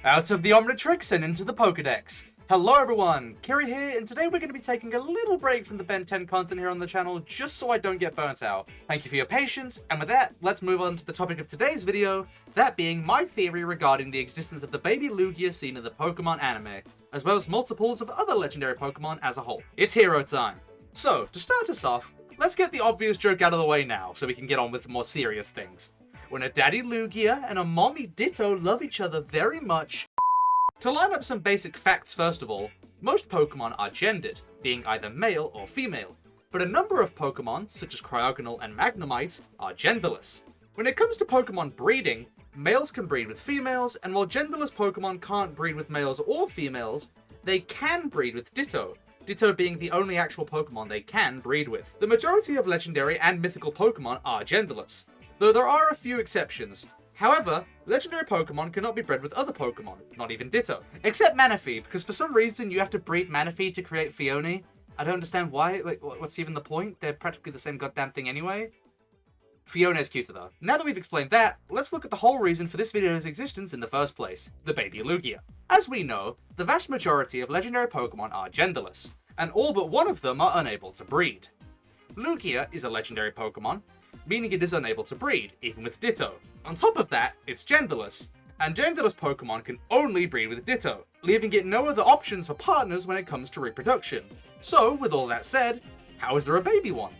Out of the Omnitrix and into the Pokedex. Hello everyone, Kiri here, and today we're going to be taking a little break from the Ben 10 content here on the channel, just so I don't get burnt out. Thank you for your patience, and with that, let's move on to the topic of today's video, that being my theory regarding the existence of the baby Lugia seen in the Pokemon anime, as well as multiples of other legendary Pokemon as a whole. It's hero time. So, to start us off, let's get the obvious joke out of the way now, so we can get on with the more serious things. When a daddy Lugia and a mommy Ditto love each other very much. To line up some basic facts first of all, most Pokemon are gendered, being either male or female, but a number of Pokemon, such as Cryogonal and Magnemite, are genderless. When it comes to Pokemon breeding, males can breed with females, and while genderless Pokemon can't breed with males or females, they can breed with Ditto, Ditto being the only actual Pokemon they can breed with. The majority of legendary and mythical Pokemon are genderless, though there are a few exceptions. However, legendary Pokemon cannot be bred with other Pokemon, not even Ditto. Except Manaphy, because for some reason you have to breed Manaphy to create Phione. I don't understand why, like, what's even the point? They're practically the same goddamn thing anyway. Phione is cuter though. Now that we've explained that, let's look at the whole reason for this video's existence in the first place, the baby Lugia. As we know, the vast majority of legendary Pokemon are genderless, and all but one of them are unable to breed. Lugia is a legendary Pokemon, meaning it is unable to breed, even with Ditto. On top of that, it's genderless, and genderless Pokemon can only breed with Ditto, leaving it no other options for partners when it comes to reproduction. So, with all that said, how is there a baby one?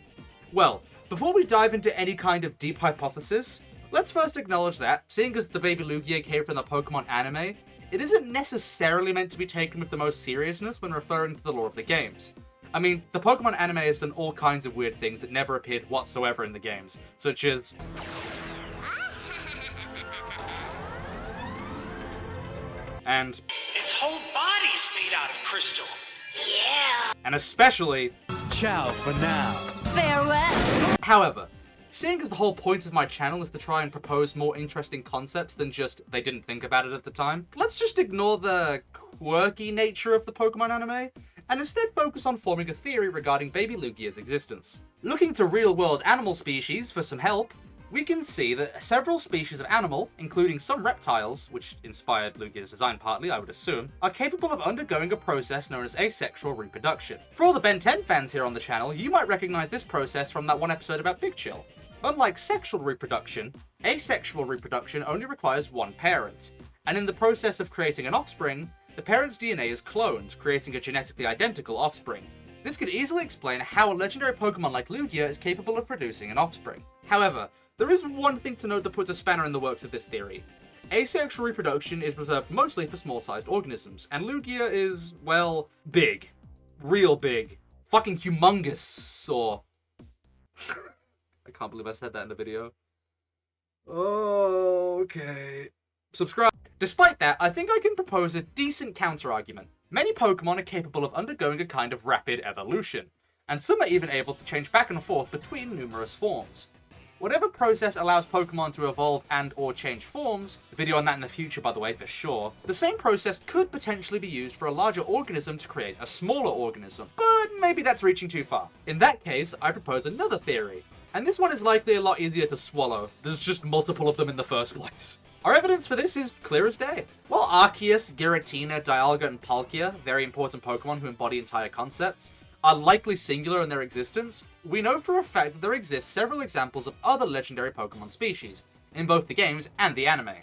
Well, before we dive into any kind of deep hypothesis, let's first acknowledge that, seeing as the baby Lugia came from the Pokemon anime, it isn't necessarily meant to be taken with the most seriousness when referring to the lore of the games. I mean, the Pokemon anime has done all kinds of weird things that never appeared whatsoever in the games, such as... and... its whole body is made out of crystal. Yeah! And especially... ciao for now. Farewell! However, seeing as the whole point of my channel is to try and propose more interesting concepts than just they didn't think about it at the time, let's just ignore the quirky nature of the Pokemon anime, and instead focus on forming a theory regarding baby Lugia's existence. Looking to real-world animal species for some help, we can see that several species of animal, including some reptiles, which inspired Lugia's design partly, I would assume, are capable of undergoing a process known as asexual reproduction. For all the Ben 10 fans here on the channel, you might recognize this process from that one episode about Big Chill. Unlike sexual reproduction, asexual reproduction only requires one parent, and in the process of creating an offspring, the parent's DNA is cloned, creating a genetically identical offspring. This could easily explain how a legendary Pokemon like Lugia is capable of producing an offspring. However, there is one thing to note that puts a spanner in the works of this theory. Asexual reproduction is reserved mostly for small-sized organisms, and Lugia is, well, big. Real big. Fucking humongous, or... I can't believe I said that in the video. Okay. Subscribe. Despite that, I think I can propose a decent counter-argument. Many Pokemon are capable of undergoing a kind of rapid evolution, and some are even able to change back and forth between numerous forms. Whatever process allows Pokemon to evolve and or change forms, a video on that in the future by the way for sure, the same process could potentially be used for a larger organism to create a smaller organism, but maybe that's reaching too far. In that case, I propose another theory, and this one is likely a lot easier to swallow. There's just multiple of them in the first place. Our evidence for this is clear as day. While Arceus, Giratina, Dialga, and Palkia, very important Pokemon who embody entire concepts, are likely singular in their existence, we know for a fact that there exist several examples of other legendary Pokemon species, in both the games and the anime.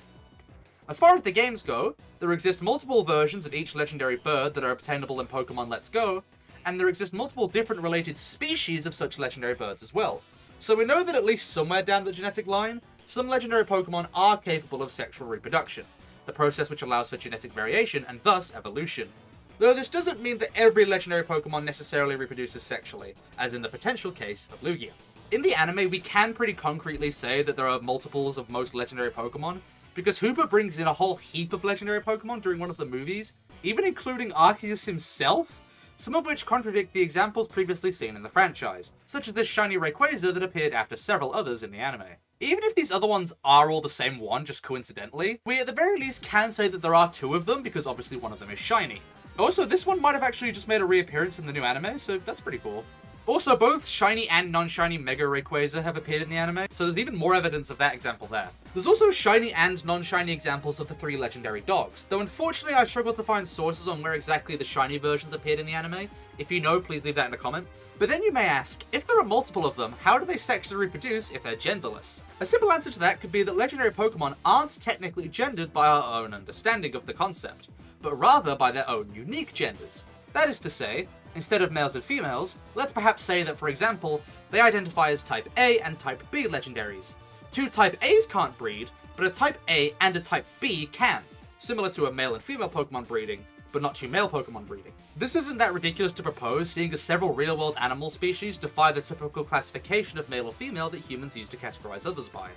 As far as the games go, there exist multiple versions of each legendary bird that are obtainable in Pokemon Let's Go, and there exist multiple different related species of such legendary birds as well. So we know that at least somewhere down the genetic line, some legendary Pokemon are capable of sexual reproduction, the process which allows for genetic variation and thus evolution. Though this doesn't mean that every legendary Pokemon necessarily reproduces sexually, as in the potential case of Lugia. In the anime, we can pretty concretely say that there are multiples of most legendary Pokemon, because Hooper brings in a whole heap of legendary Pokemon during one of the movies, even including Arceus himself, some of which contradict the examples previously seen in the franchise, such as this shiny Rayquaza that appeared after several others in the anime. Even if these other ones are all the same one, just coincidentally, we at the very least can say that there are two of them, because obviously one of them is shiny. Also, this one might have actually just made a reappearance in the new anime, so that's pretty cool. Also, both shiny and non-shiny Mega Rayquaza have appeared in the anime, so there's even more evidence of that example there. There's also shiny and non-shiny examples of the 3 legendary dogs, though unfortunately I struggled to find sources on where exactly the shiny versions appeared in the anime. If you know, please leave that in a comment. But then you may ask, if there are multiple of them, how do they sexually reproduce if they're genderless? A simple answer to that could be that legendary Pokemon aren't technically gendered by our own understanding of the concept, but rather by their own unique genders. That is to say, instead of males and females, let's perhaps say that, for example, they identify as Type A and Type B legendaries. 2 Type A's can't breed, but a Type A and a Type B can, similar to a male and female Pokemon breeding, but not 2 male Pokemon breeding. This isn't that ridiculous to propose, seeing as several real-world animal species defy the typical classification of male or female that humans use to categorize others by.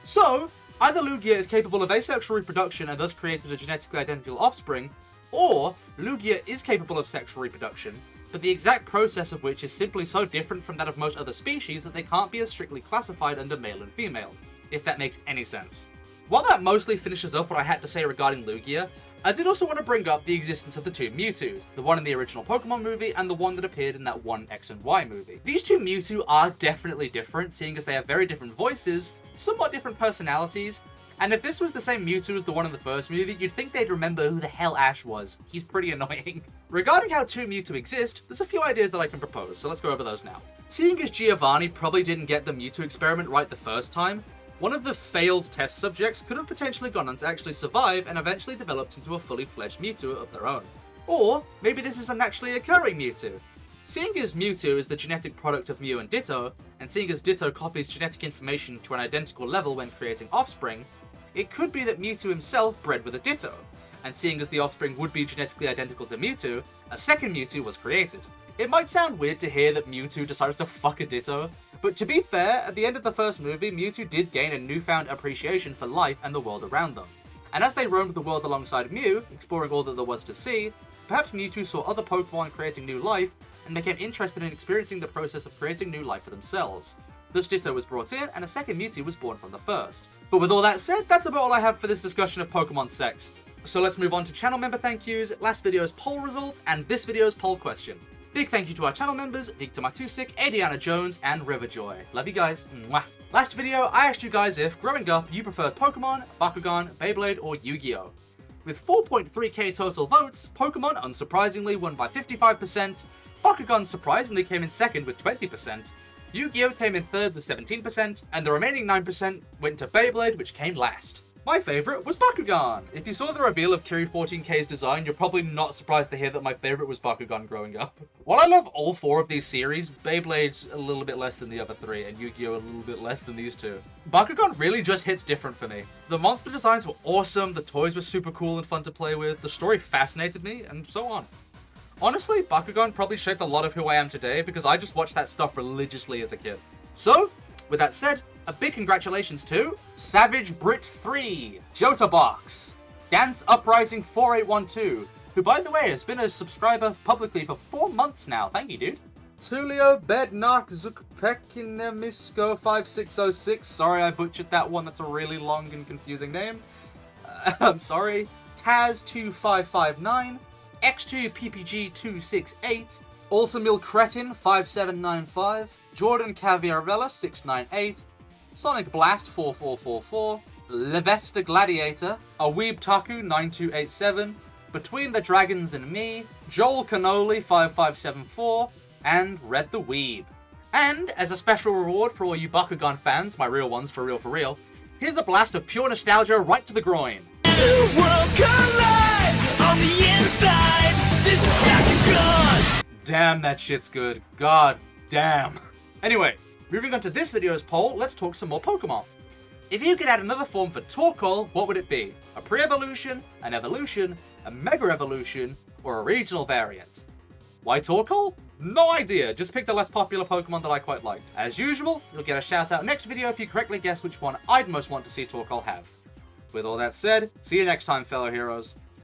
So, either Lugia is capable of asexual reproduction and thus created a genetically identical offspring, or Lugia is capable of sexual reproduction, but the exact process of which is simply so different from that of most other species that they can't be as strictly classified under male and female, if that makes any sense. While that mostly finishes up what I had to say regarding Lugia, I did also want to bring up the existence of the 2 Mewtwo's, the one in the original Pokemon movie and the one that appeared in that one X and Y movie. These 2 Mewtwo are definitely different, seeing as they have very different voices, somewhat different personalities, and if this was the same Mewtwo as the one in the first movie, you'd think they'd remember who the hell Ash was. He's pretty annoying. Regarding how 2 Mewtwo exist, there's a few ideas that I can propose, so let's go over those now. Seeing as Giovanni probably didn't get the Mewtwo experiment right the first time, one of the failed test subjects could have potentially gone on to actually survive and eventually developed into a fully fledged Mewtwo of their own. Or maybe this is a naturally occurring Mewtwo. Seeing as Mewtwo is the genetic product of Mew and Ditto, and seeing as Ditto copies genetic information to an identical level when creating offspring, it could be that Mewtwo himself bred with a Ditto, and seeing as the offspring would be genetically identical to Mewtwo, a second Mewtwo was created. It might sound weird to hear that Mewtwo decides to fuck a Ditto, but to be fair, at the end of the first movie, Mewtwo did gain a newfound appreciation for life and the world around them. And as they roamed the world alongside Mew, exploring all that there was to see, perhaps Mewtwo saw other Pokemon creating new life, and became interested in experiencing the process of creating new life for themselves. Thus Ditto was brought in, and a second Mewtwo was born from the first. But with all that said, that's about all I have for this discussion of Pokemon sex. So let's move on to channel member thank yous, last video's poll result, and this video's poll question. Big thank you to our channel members, Victor Matusik, Adriana Jones, and Riverjoy. Love you guys. Mwah. Last video, I asked you guys if, growing up, you preferred Pokemon, Bakugan, Beyblade, or Yu-Gi-Oh! With 4.3k total votes, Pokemon unsurprisingly won by 55%, Bakugan surprisingly came in second with 20%, Yu-Gi-Oh! Came in third with 17%, and the remaining 9% went to Beyblade, which came last. My favourite was Bakugan! If you saw the reveal of Kiri 14k's design, you're probably not surprised to hear that my favourite was Bakugan growing up. While I love all 4 of these series, Beyblade's a little bit less than the other 3, and Yu-Gi-Oh! A little bit less than these 2. Bakugan really just hits different for me. The monster designs were awesome, the toys were super cool and fun to play with, the story fascinated me, and so on. Honestly, Bakugan probably shaped a lot of who I am today because I just watched that stuff religiously as a kid. So, with that said, a big congratulations to Savage Brit 3, Jotabox, Dance Uprising 4812, who by the way has been a subscriber publicly for 4 months now. Thank you, dude. Tulio Bednark Zukpekinemisko 5606. Sorry I butchered that one. That's a really long and confusing name. I'm sorry. Taz2559, X2PPG268, Ultimil Cretin 5795, Jordan Caviarella 698, Sonic Blast 4444, Levesta Gladiator, Aweeb Taku 9287, Between the Dragons and Me, Joel Cannoli 5574, and Red the Weeb. And as a special reward for all you Bakugan fans, my real ones for real, here's a blast of pure nostalgia right to the groin. 2 worlds collide on the inside. This is Bakugan. Damn, that shit's good. God damn. Anyway, moving on to this video's poll, let's talk some more Pokemon. If you could add another form for Torkoal, what would it be? A pre-evolution, an evolution, a mega evolution, or a regional variant? Why Torkoal? No idea, just picked a less popular Pokemon that I quite liked. As usual, you'll get a shout out next video if you correctly guess which one I'd most want to see Torkoal have. With all that said, see you next time, fellow heroes.